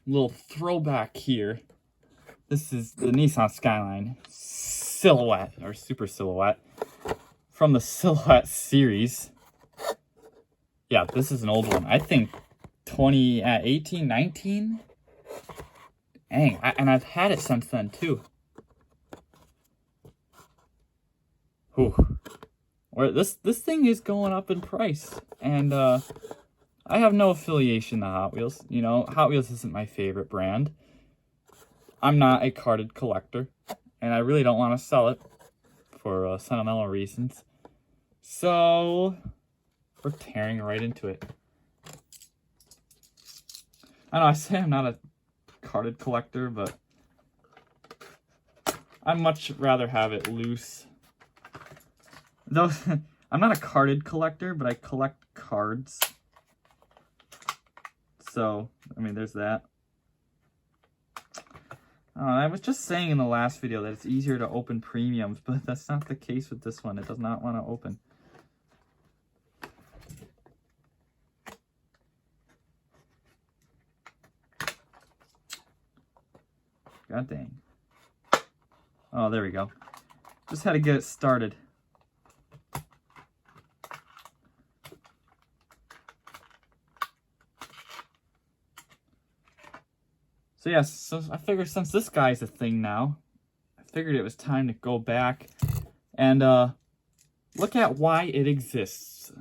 little throwback here. This is the Nissan Skyline Silhouette, or Super Silhouette, from the Silhouette series. Yeah, this is an old one. I think 2018, 19? Dang, and I've had it since then, too. Whew. This thing is going up in price, and I have no affiliation to Hot Wheels. You know, Hot Wheels isn't my favorite brand. I'm not a carded collector, and I really don't want to sell it for sentimental reasons. So we're tearing right into it. I know I say I'm not a carded collector, but I'd much rather have it loose. Though I'm not a carded collector, but I collect cards. So, I mean, there's that. I was just saying in the last video that it's easier to open premiums, but that's not the case with this one. It does not want to open. God dang. Oh, there we go. Just had to get it started. So yes, so I figured since this guy's a thing now, I figured it was time to go back and look at why it exists.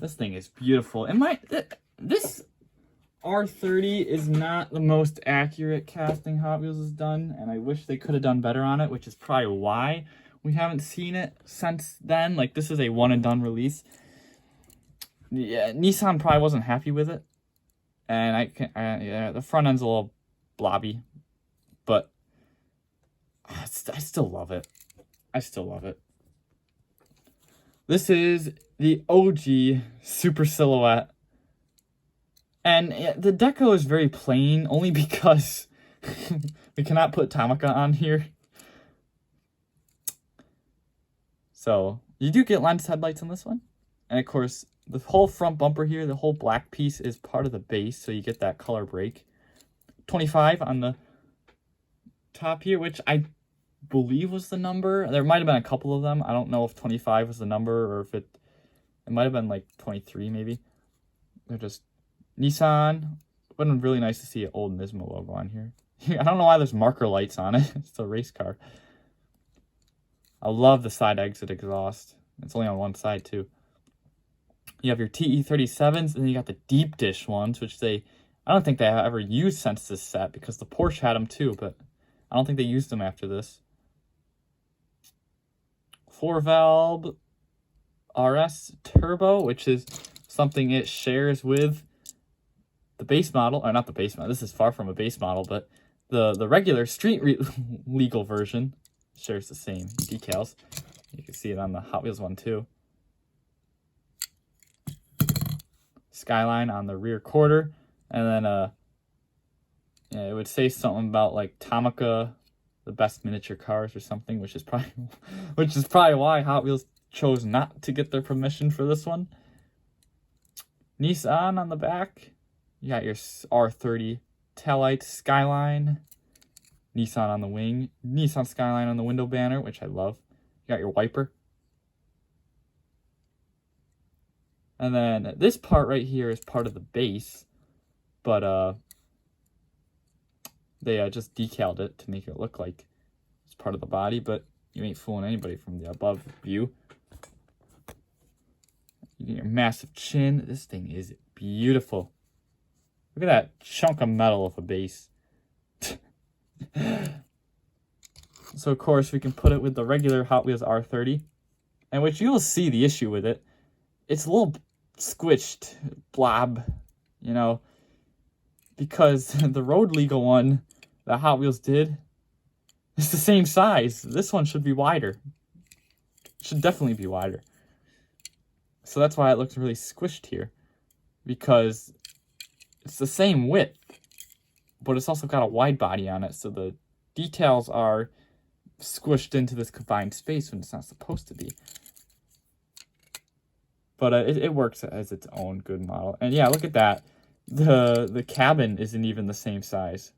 This thing is beautiful. And this R30 is not the most accurate casting Hot Wheels has done, and I wish they could have done better on it, which is probably why we haven't seen it since then. Like, this is a one and done release. Yeah, Nissan probably wasn't happy with it. And yeah, the front end's a little blobby, but I still love it. I still love it. This is the OG Super Silhouette. And the deco is very plain, only because we cannot put Tomica on here. So, you do get lens headlights on this one. And of course, the whole front bumper here, the whole black piece is part of the base, so you get that color break. 25 on the top here, which I believe was the number. There might have been a couple of them. I don't know if 25 was the number or if it might have been like 23 maybe. They're just Nissan. It would have been really nice to see an old Nismo logo on here. I don't know why there's marker lights on it. It's a race car. I love the side exit exhaust. It's only on one side too. You have your TE37s, and then you got the deep dish ones, which I don't think they have ever used since this set, because the Porsche had them too, but I don't think they used them after this. 4-valve RS Turbo, which is something it shares with the base model, or not the base model, this is far from a base model, but the regular street legal version shares the same decals. You can see it on the Hot Wheels one too. Skyline on the rear quarter, and then yeah, it would say something about like Tomica, the best miniature cars or something, which is probably why Hot Wheels chose not to get their permission for this one. Nissan on the back, you got your R30 taillight Skyline, Nissan on the wing, Nissan Skyline on the window banner, which I love. You got your wiper. And then this part right here is part of the base, but they just decaled it to make it look like it's part of the body, but you ain't fooling anybody from the above view. You get your massive chin. This thing is beautiful. Look at that chunk of metal of a base. So, of course, we can put it with the regular Hot Wheels R30, and which you'll see the issue with it. It's a little squished blob, you know, because the road legal one that Hot Wheels did is the same size. This one should be wider. Should definitely be wider. So that's why it looks really squished here, because it's the same width, but it's also got a wide body on it, so the details are squished into this confined space when it's not supposed to be. But it works as its own good model. And yeah, look at that. the cabin isn't even the same size.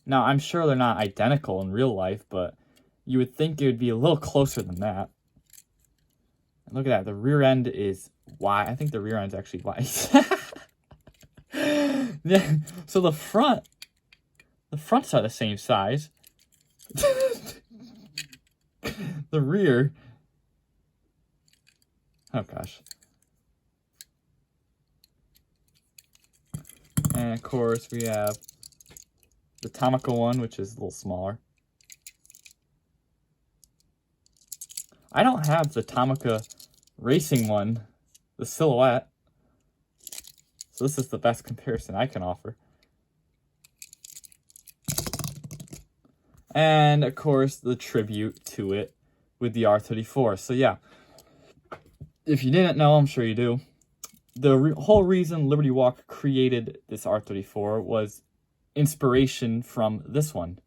Now, I'm sure they're not identical in real life, but you would think it would be a little closer than that. And look at that. The rear end is wide. I think the rear end's actually wide. Yeah. So the fronts are the same size. The rear. Oh, gosh. And, of course, we have the Tomica one, which is a little smaller. I don't have the Tomica racing one, the Silhouette. So this is the best comparison I can offer. And, of course, the tribute to it with the R34. So, yeah. If you didn't know, I'm sure you do. The whole reason Liberty Walk created this R34 was inspiration from this one.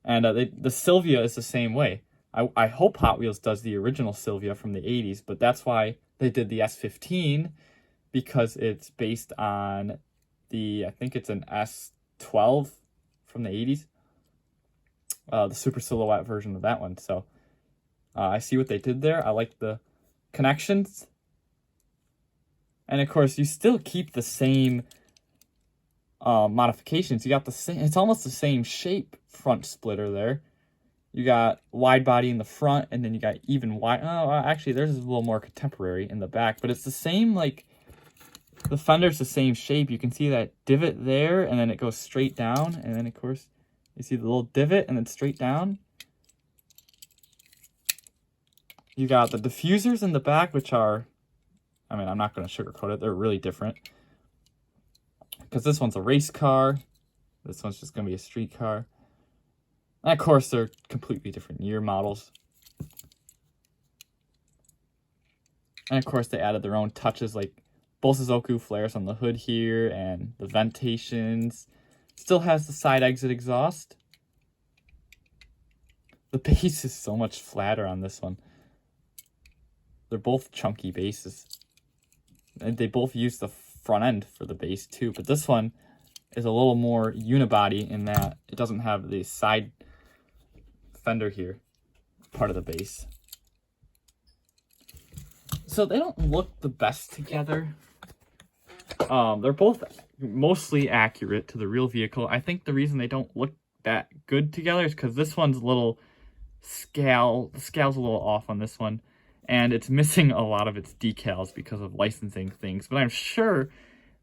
And the Silvia is the same way. I hope Hot Wheels does the original Silvia from the 80s, but that's why they did the S15, because it's based on I think it's an S12 from the 80s. The Super Silhouette version of that one. So I see what they did there. I like the connections. And of course, you still keep the same modifications. You got the same, it's almost the same shape front splitter there. You got wide body in the front, and then you got even wide. Oh, actually, theirs is a little more contemporary in the back, but it's the same, like, the fender's the same shape. You can see that divot there, and then it goes straight down, and then, of course, you see the little divot, and then straight down. You got the diffusers in the back, which are, I mean, I'm not going to sugarcoat it. They're really different. Because this one's a race car. This one's just going to be a street car. And of course, they're completely different year models. And of course, they added their own touches, like Bosuzoku flares on the hood here, and the ventilations. Still has the side exit exhaust. The base is so much flatter on this one. They're both chunky bases. And they both use the front end for the base too, but this one is a little more unibody in that it doesn't have the side fender here, part of the base. So they don't look the best together. They're both mostly accurate to the real vehicle. I think the reason they don't look that good together is because this one's a little the scale's a little off on this one, and it's missing a lot of its decals because of licensing things, but I'm sure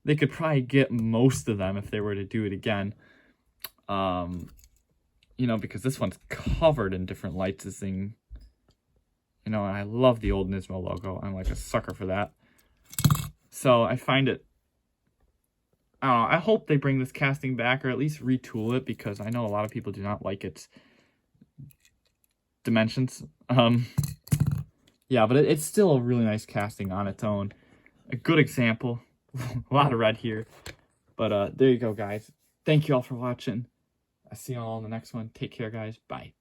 they could probably get most of them if they were to do it again. You know, because this one's covered in different licensing. You know, and I love the old Nismo logo. I'm like a sucker for that. So I find it, I don't know, I hope they bring this casting back, or at least retool it, because I know a lot of people do not like its dimensions. Yeah, but it's still a really nice casting on its own. A good example. A lot of red here. But there you go, guys. Thank you all for watching. I'll see you all in the next one. Take care, guys. Bye.